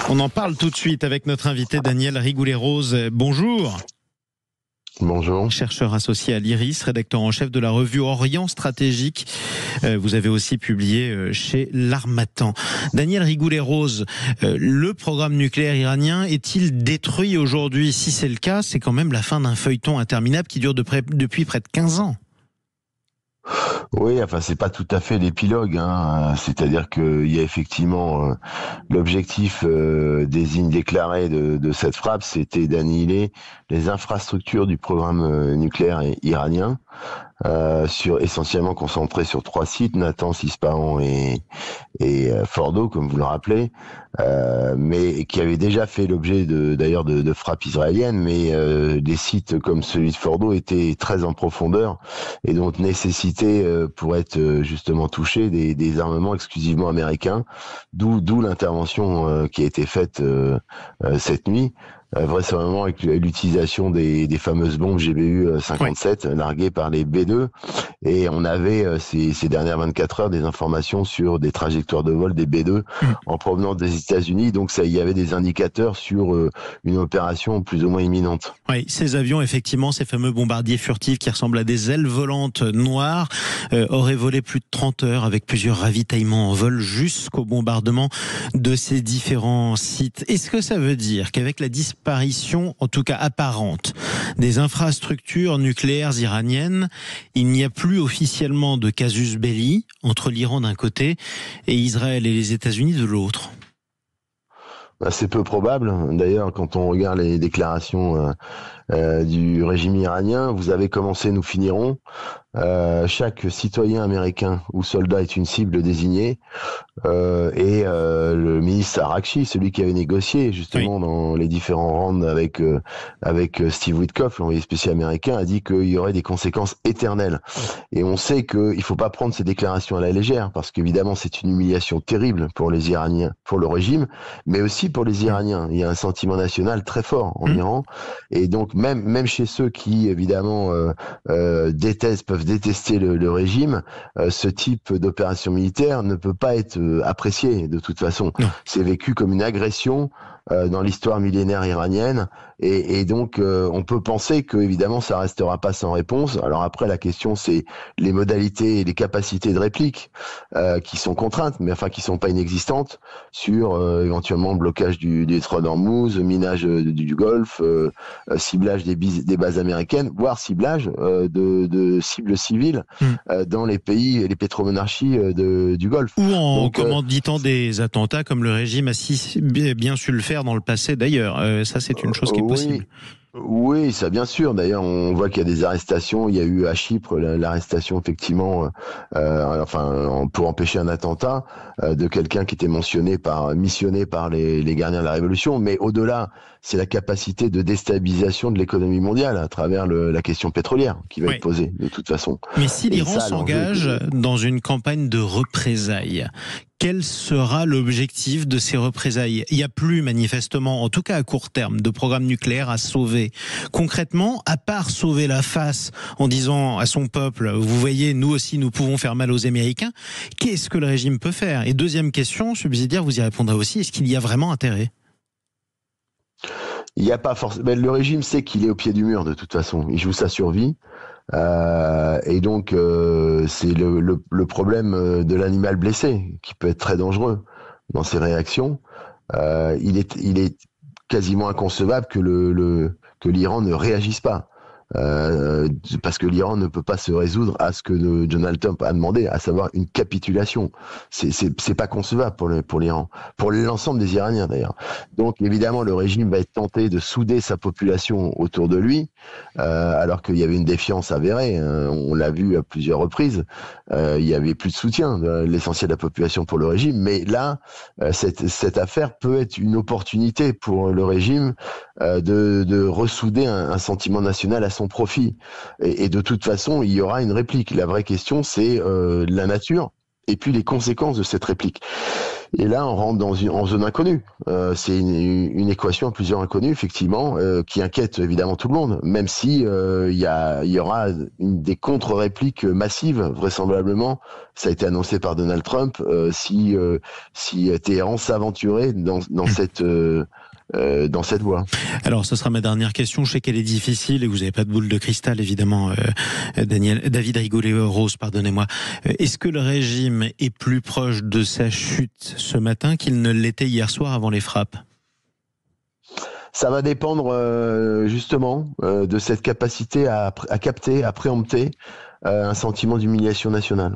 On en parle tout de suite avec notre invité Daniel Rigoulet-Rose. Bonjour. Bonjour. Chercheur associé à l'IRIS, rédacteur en chef de la revue Orient Stratégique. Vous avez aussi publié chez l'Harmattan. Daniel Rigoulet-Rose, le programme nucléaire iranien est-il détruit aujourd'hui? Si c'est le cas, c'est quand même la fin d'un feuilleton interminable qui dure depuis près de 15 ans. Oui, enfin c'est pas tout à fait l'épilogue, c'est-à-dire qu'il y a effectivement l'objectif des lignes déclarées de cette frappe, c'était d'annihiler les infrastructures du programme nucléaire iranien, essentiellement concentré sur 3 sites, Natanz, Ispahan et Fordo, comme vous le rappelez, mais qui avait déjà fait l'objet de frappes israéliennes, mais des sites comme celui de Fordo étaient très en profondeur et donc nécessitaient pour être justement touchés des armements exclusivement américains, d'où l'intervention qui a été faite cette nuit. Vraisemblablement avec l'utilisation des fameuses bombes GBU 57 larguées par les B2, et on avait ces dernières 24 heures des informations sur des trajectoires de vol des B2 en provenance des États-Unis, donc il y avait des indicateurs sur une opération plus ou moins imminente. Oui, ces avions, effectivement, ces fameux bombardiers furtifs qui ressemblent à des ailes volantes noires, auraient volé plus de 30 heures avec plusieurs ravitaillements en vol jusqu'au bombardement de ces différents sites. Est-ce que ça veut dire qu'avec la disparition, en tout cas apparente, des infrastructures nucléaires iraniennes, il n'y a plus officiellement de casus belli entre l'Iran d'un côté et Israël et les États-Unis de l'autre? C'est peu probable. D'ailleurs, quand on regarde les déclarations du régime iranien, vous avez commencé, nous finirons. Chaque citoyen américain ou soldat est une cible désignée, et le ministre Arakchi, celui qui avait négocié justement dans les différents rounds avec Steve Witkoff, l'envoyé spécial américain, a dit qu'il y aurait des conséquences éternelles. Et on sait qu'il faut pas prendre ces déclarations à la légère, parce qu'évidemment c'est une humiliation terrible pour les Iraniens, pour le régime, mais aussi pour les Iraniens. Il y a un sentiment national très fort en Iran, et donc même chez ceux qui évidemment peuvent détester le régime, ce type d'opération militaire ne peut pas être apprécié de toute façon. C'est vécu comme une agression dans l'histoire millénaire iranienne, et donc on peut penser que évidemment ça restera pas sans réponse. Alors après la question c'est les modalités et les capacités de réplique qui sont contraintes, mais enfin qui sont pas inexistantes, sur éventuellement le blocage du détroit d'Ormuz, minage du Golfe, ciblage des bases américaines, voire ciblage de cibles civiles dans les pays et les pétromonarchies du Golfe. Ou en commanditant des attentats comme le régime a si bien su le faire dans le passé d'ailleurs. Ça c'est une chose qui est possible. Oui, ça bien sûr. D'ailleurs, on voit qu'il y a des arrestations. Il y a eu à Chypre l'arrestation effectivement, pour empêcher un attentat de quelqu'un qui était missionné par les gardiens de la Révolution. Mais au-delà, c'est la capacité de déstabilisation de l'économie mondiale à travers la question pétrolière qui va être posée de toute façon. Mais si l'Iran s'engage dans une campagne de représailles, quel sera l'objectif de ces représailles? Il n'y a plus manifestement, en tout cas à court terme, de programme nucléaire à sauver. Concrètement, à part sauver la face en disant à son peuple, vous voyez, nous aussi nous pouvons faire mal aux Américains, qu'est-ce que le régime peut faire? Et deuxième question, subsidiaire, vous y répondrez aussi, est-ce qu'il y a vraiment intérêt? Il n'y a pas forcément. Le régime sait qu'il est au pied du mur de toute façon. Il joue sa survie. Et donc c'est le problème de l'animal blessé qui peut être très dangereux dans ses réactions. Il est quasiment inconcevable que l'Iran ne réagisse pas. Parce que l'Iran ne peut pas se résoudre à ce que Donald Trump a demandé, à savoir une capitulation. C'est pas concevable pour l'Iran, pour l'ensemble des Iraniens d'ailleurs. Donc évidemment le régime va être tenté de souder sa population autour de lui, alors qu'il y avait une défiance avérée. On l'a vu à plusieurs reprises. Il y avait plus de soutien de l'essentiel de la population pour le régime, mais là cette affaire peut être une opportunité pour le régime de ressouder un sentiment national à son profit. Et de toute façon, il y aura une réplique. La vraie question, c'est la nature et puis les conséquences de cette réplique. Et là, on rentre en zone inconnue. C'est une équation à plusieurs inconnus, effectivement, qui inquiète évidemment tout le monde, même si il y aura des contre-répliques massives, vraisemblablement. Ça a été annoncé par Donald Trump, si Téhéran s'aventurait dans cette voie. Alors, ce sera ma dernière question. Je sais qu'elle est difficile et vous n'avez pas de boule de cristal, évidemment, David Rigoulet-Rose, pardonnez-moi. Est-ce que le régime est plus proche de sa chute ce matin qu'il ne l'était hier soir avant les frappes ? Ça va dépendre justement de cette capacité à capter, à préempter un sentiment d'humiliation nationale.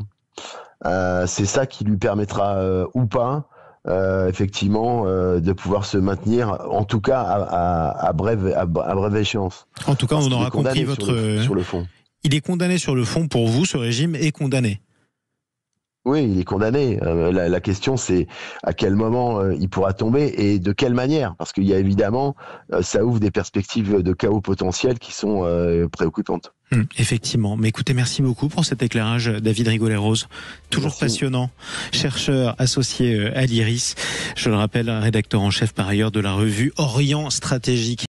C'est ça qui lui permettra ou pas effectivement de pouvoir se maintenir, en tout cas à brève échéance. En tout cas, on aura compris sur le fond. Il est condamné sur le fond. Pour vous, ce régime est condamné. Oui, il est condamné. La question, c'est à quel moment il pourra tomber et de quelle manière. Parce qu'il y a évidemment, ça ouvre des perspectives de chaos potentiel qui sont préoccupantes. Effectivement. Mais écoutez, merci beaucoup pour cet éclairage, David Rigoulet-Rose. Toujours merci. Passionnant. Chercheur associé à l'IRIS. Je le rappelle, rédacteur en chef par ailleurs de la revue Orient Stratégique.